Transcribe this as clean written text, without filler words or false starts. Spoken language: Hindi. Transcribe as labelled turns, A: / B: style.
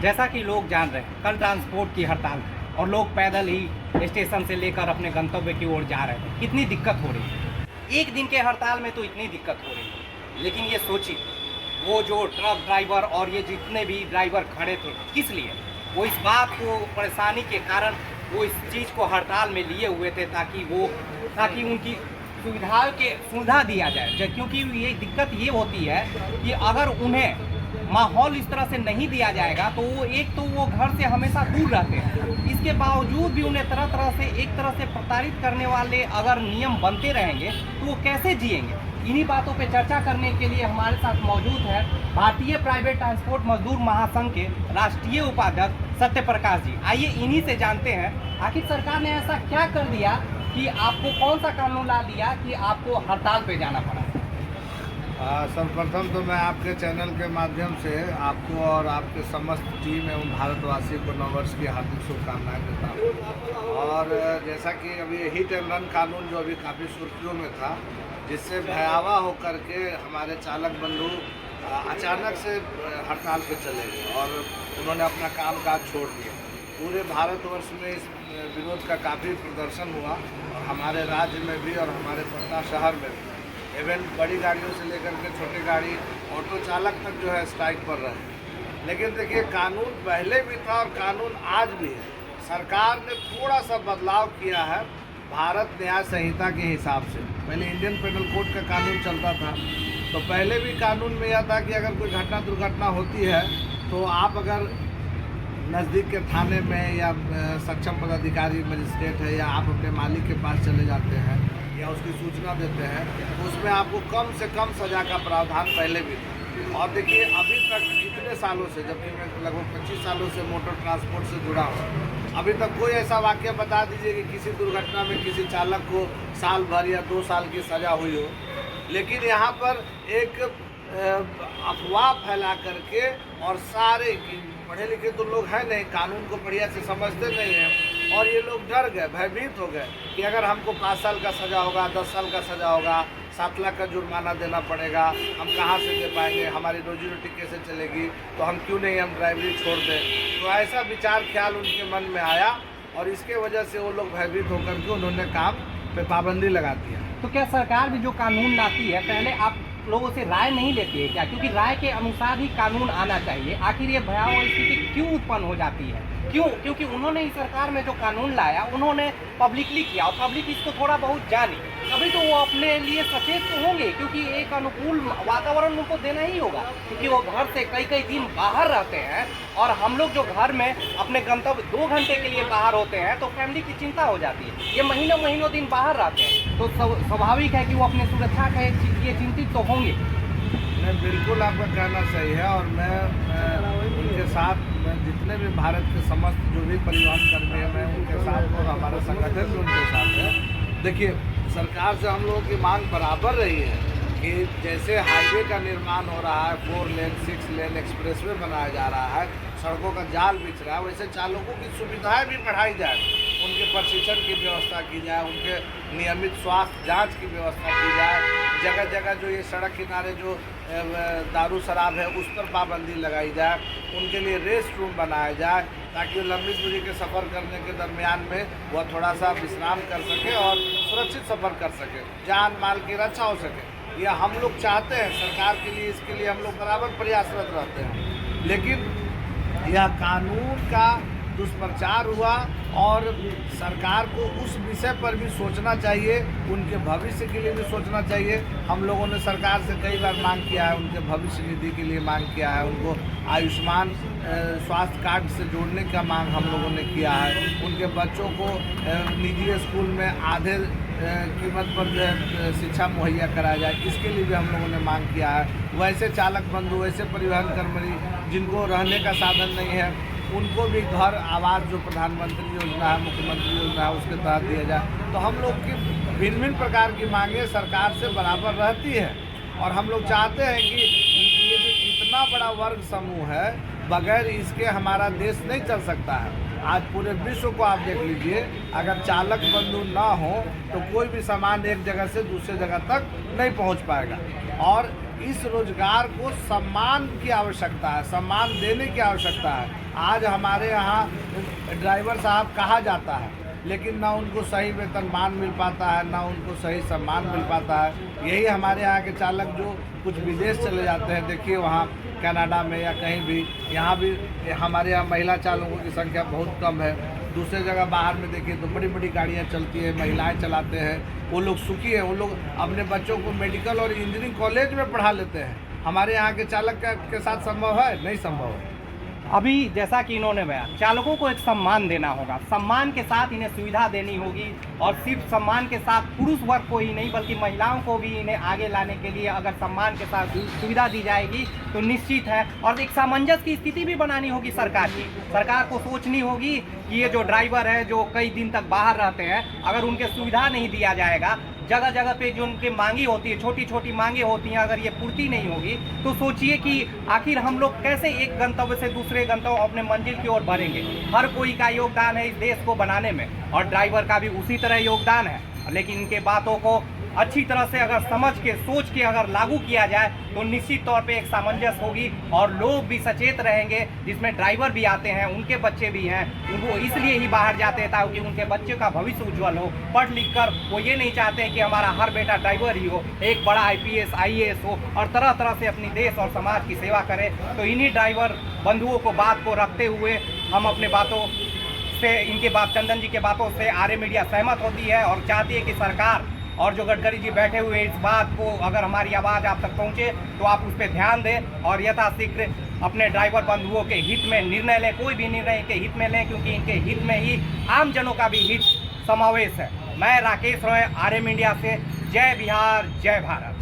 A: जैसा कि लोग जान रहे हैं, कल ट्रांसपोर्ट की हड़ताल थी और लोग पैदल ही स्टेशन से लेकर अपने गंतव्य की ओर जा रहे थे। कितनी दिक्कत हो रही है एक दिन के हड़ताल में, तो इतनी दिक्कत हो रही है। लेकिन ये सोचिए, वो जो ट्रक ड्राइवर और ये जितने भी ड्राइवर खड़े थे, किस लिए? वो इस बात को, परेशानी के कारण वो इस चीज़ को हड़ताल में लिए हुए थे ताकि उनकी सुविधा दिया जाए। क्योंकि ये दिक्कत ये होती है कि अगर उन्हें माहौल इस तरह से नहीं दिया जाएगा तो वो घर से हमेशा दूर रहते हैं। इसके बावजूद भी उन्हें एक तरह से प्रताड़ित करने वाले अगर नियम बनते रहेंगे तो वो कैसे जिएंगे? इन्हीं बातों पे चर्चा करने के लिए हमारे साथ मौजूद है भारतीय प्राइवेट ट्रांसपोर्ट मजदूर महासंघ के राष्ट्रीय उपाध्यक्ष सत्य प्रकाश जी। आइए इन्हीं से जानते हैं, आखिर सरकार ने ऐसा क्या कर दिया कि आपको, कौन सा कानून ला दिया कि आपको हड़ताल पे जाना पड़ा?
B: सर्वप्रथम तो मैं आपके चैनल के माध्यम से आपको और आपके समस्त टीम एवं भारतवासी को नववर्ष की हार्दिक शुभकामनाएं देता हूँ। और जैसा कि अभी हिट एंड रन कानून जो अभी काफ़ी सुर्खियों में था, जिससे भयावह होकर के हमारे चालक बंधु अचानक से हड़ताल पे चले गए और उन्होंने अपना कामकाज छोड़ दिया। पूरे भारतवर्ष में इस विरोध का काफ़ी प्रदर्शन हुआ और हमारे राज्य में भी और हमारे पटना शहर में भी। इवन बड़ी गाड़ियों से लेकर के छोटी गाड़ी, ऑटो चालक तक जो है स्ट्राइक पर रहे। लेकिन देखिए, कानून पहले भी था और कानून आज भी है। सरकार ने थोड़ा सा बदलाव किया है भारत न्याय संहिता के हिसाब से। पहले इंडियन पेनल कोड का कानून चलता था, तो पहले भी कानून में यह था कि अगर कोई घटना दुर्घटना होती है तो आप अगर नज़दीक के थाने में या सक्षम पदाधिकारी मजिस्ट्रेट है या आप अपने मालिक के पास चले जाते हैं या उसकी सूचना देते हैं, तो उसमें आपको कम से कम सज़ा का प्रावधान पहले भी था। और देखिए, अभी तक इतने सालों से, जबकि मैं लगभग 25 सालों से मोटर ट्रांसपोर्ट से जुड़ा हूँ, अभी तक कोई ऐसा वाक़या बता दीजिए कि किसी दुर्घटना में किसी चालक को साल भर या 2 साल की सज़ा हुई हो। लेकिन यहाँ पर एक अफवाह फैला करके, और सारे पढ़े लिखे तो लोग हैं नहीं, कानून को बढ़िया से समझते नहीं हैं, और ये लोग डर गए, भयभीत हो गए कि अगर हमको 5 साल का सज़ा होगा, 10 साल का सज़ा होगा, 7 लाख का जुर्माना देना पड़ेगा, हम कहाँ से दे पाएंगे, हमारी रोजी रोटी कैसे चलेगी, तो हम क्यों नहीं हम ड्राइवरी छोड़ दें। तो ऐसा विचार ख्याल उनके मन में आया और इसके वजह से वो लोग भयभीत होकर के उन्होंने काम पे पाबंदी लगा दिया।
A: तो क्या सरकार भी जो कानून लाती है, पहले आप लोगों से राय नहीं लेती है क्या? क्योंकि राय के अनुसार ही कानून आना चाहिए। आखिर ये भयावह स्थिति क्यों उत्पन्न हो जाती है? क्यों? क्योंकि उन्होंने इस सरकार में जो कानून लाया, उन्होंने पब्लिकली किया और पब्लिक इसको थोड़ा बहुत जानी, तभी तो वो अपने लिए सचेत तो होंगे, क्योंकि एक अनुकूल वातावरण उनको देना ही होगा। क्योंकि वो घर से कई दिन बाहर रहते हैं और हम लोग जो घर में अपने गंतव्य 2 घंटे के लिए बाहर होते हैं तो फैमिली की चिंता हो जाती है। ये महीनों दिन बाहर रहते हैं, तो स्वाभाविक है कि वो अपने सुरक्षा के लिए चिंतित तो होंगे।
B: नहीं, बिल्कुल आपका कहना सही है। और मैं उनके साथ, मैं जितने भी भारत के समस्त जो भी परिवहन कर्मी हैं, मैं उनके साथ और हमारा संगठन भी उनके साथ है। देखिए, सरकार से हम लोगों की मांग बराबर रही है कि जैसे हाईवे का निर्माण हो रहा है, 4 लेन 6 लेन एक्सप्रेसवे बनाया जा रहा है, सड़कों का जाल बिछ रहा है, वैसे चालकों की सुविधाएं भी बढ़ाई जाए, उनके प्रशिक्षण की व्यवस्था की जाए, उनके नियमित स्वास्थ्य जांच की व्यवस्था की जाए। जगह जगह जो ये सड़क किनारे जो दारू शराब है उस पर पाबंदी लगाई जाए, उनके लिए रेस्ट रूम बनाया जाए ताकि वो लंबी दूरी के सफ़र करने के दरमियान में वह थोड़ा सा विश्राम कर सके और सुरक्षित सफ़र कर सके, जान माल की रक्षा हो सके। यह हम लोग चाहते हैं सरकार के लिए, इसके लिए हम लोग बराबर प्रयासरत रहते हैं। लेकिन यह कानून का दुष्प्रचार हुआ और सरकार को उस विषय पर भी सोचना चाहिए, उनके भविष्य के लिए भी सोचना चाहिए। हम लोगों ने सरकार से कई बार मांग किया है, उनके भविष्य निधि के लिए मांग किया है, उनको आयुष्मान स्वास्थ्य कार्ड से जोड़ने का मांग हम लोगों ने किया है, उनके बच्चों को निजी स्कूल में आधे कीमत पर शिक्षा मुहैया कराया जाए, इसके लिए भी हम लोगों ने मांग किया है। वैसे चालक बंधु, वैसे परिवहन कर्मी जिनको रहने का साधन नहीं है, उनको भी घर आवास जो प्रधानमंत्री योजना है, मुख्यमंत्री योजना है, उसके तहत दिया जाए। तो हम लोग की भिन्न प्रकार की मांगें सरकार से बराबर रहती है और हम लोग चाहते हैं कि ये जो इतना बड़ा वर्ग समूह है, बगैर इसके हमारा देश नहीं चल सकता है। आज पूरे विश्व को आप देख लीजिए, अगर चालक बंधु ना हो तो कोई भी सामान एक जगह से दूसरे जगह तक नहीं पहुंच पाएगा। और इस रोजगार को सम्मान की आवश्यकता है, सम्मान देने की आवश्यकता है। आज हमारे यहाँ ड्राइवर साहब कहा जाता है, लेकिन ना उनको सही वेतनमान मिल पाता है, ना उनको सही सम्मान मिल पाता है। यही हमारे यहाँ के चालक जो कुछ विदेश चले जाते हैं, देखिए वहाँ कनाडा में या कहीं भी, यहाँ भी हमारे यहाँ महिला चालकों की संख्या बहुत कम है। दूसरे जगह बाहर में देखिए तो बड़ी बड़ी गाड़ियाँ चलती है, महिलाएं चलाते हैं, वो लोग सुखी है, वो लोग अपने बच्चों को मेडिकल और इंजीनियरिंग कॉलेज में पढ़ा लेते हैं। हमारे यहाँ के चालक के साथ संभव है? नहीं संभव है।
A: अभी जैसा कि इन्होंने बयान, चालकों को एक सम्मान देना होगा, सम्मान के साथ इन्हें सुविधा देनी होगी, और सिर्फ सम्मान के साथ पुरुष वर्ग को ही नहीं बल्कि महिलाओं को भी इन्हें आगे लाने के लिए अगर सम्मान के साथ सुविधा दी जाएगी तो निश्चित है। और एक सामंजस्य की स्थिति भी बनानी होगी सरकार की। सरकार को सोचनी होगी कि ये जो ड्राइवर है जो कई दिन तक बाहर रहते हैं, अगर उनके सुविधा नहीं दिया जाएगा, जगह जगह पे जो उनकी मांगी होती है, छोटी छोटी मांगे होती हैं, अगर ये पूर्ति नहीं होगी तो सोचिए कि आखिर हम लोग कैसे एक गंतव्य से दूसरे गंतव्य अपने मंजिल की ओर बढ़ेंगे। हर कोई का योगदान है इस देश को बनाने में, और ड्राइवर का भी उसी तरह योगदान है। लेकिन इनके बातों को अच्छी तरह से अगर समझ के सोच के अगर लागू किया जाए तो निश्चित तौर पे एक सामंजस्य होगी, और लोग भी सचेत रहेंगे। जिसमें ड्राइवर भी आते हैं, उनके बच्चे भी हैं, उनको इसलिए ही बाहर जाते हैं ताकि उनके बच्चे का भविष्य उज्जवल हो। पढ़ लिख कर वो ये नहीं चाहते हैं कि हमारा हर बेटा ड्राइवर ही हो, एक बड़ा IPS IAS हो और तरह तरह से अपनी देश और समाज की सेवा करे। तो इन्हीं ड्राइवर बंधुओं को बात को रखते हुए हम अपने बातों से, इनके बात, चंदन जी के बातों से आर्य मीडिया सहमत होती है और चाहती है कि सरकार और जो गडकरी जी बैठे हुए इस बात को, अगर हमारी आवाज़ आप तक पहुंचे तो आप उस पर ध्यान दें और यथाशीघ्र अपने ड्राइवर बंधुओं के हित में निर्णय लें। कोई भी निर्णय इनके हित में लें, क्योंकि इनके हित में ही आम जनों का भी हित समावेश है। मैं राकेश रॉय, आर्य मीडिया से। जय बिहार, जय भारत।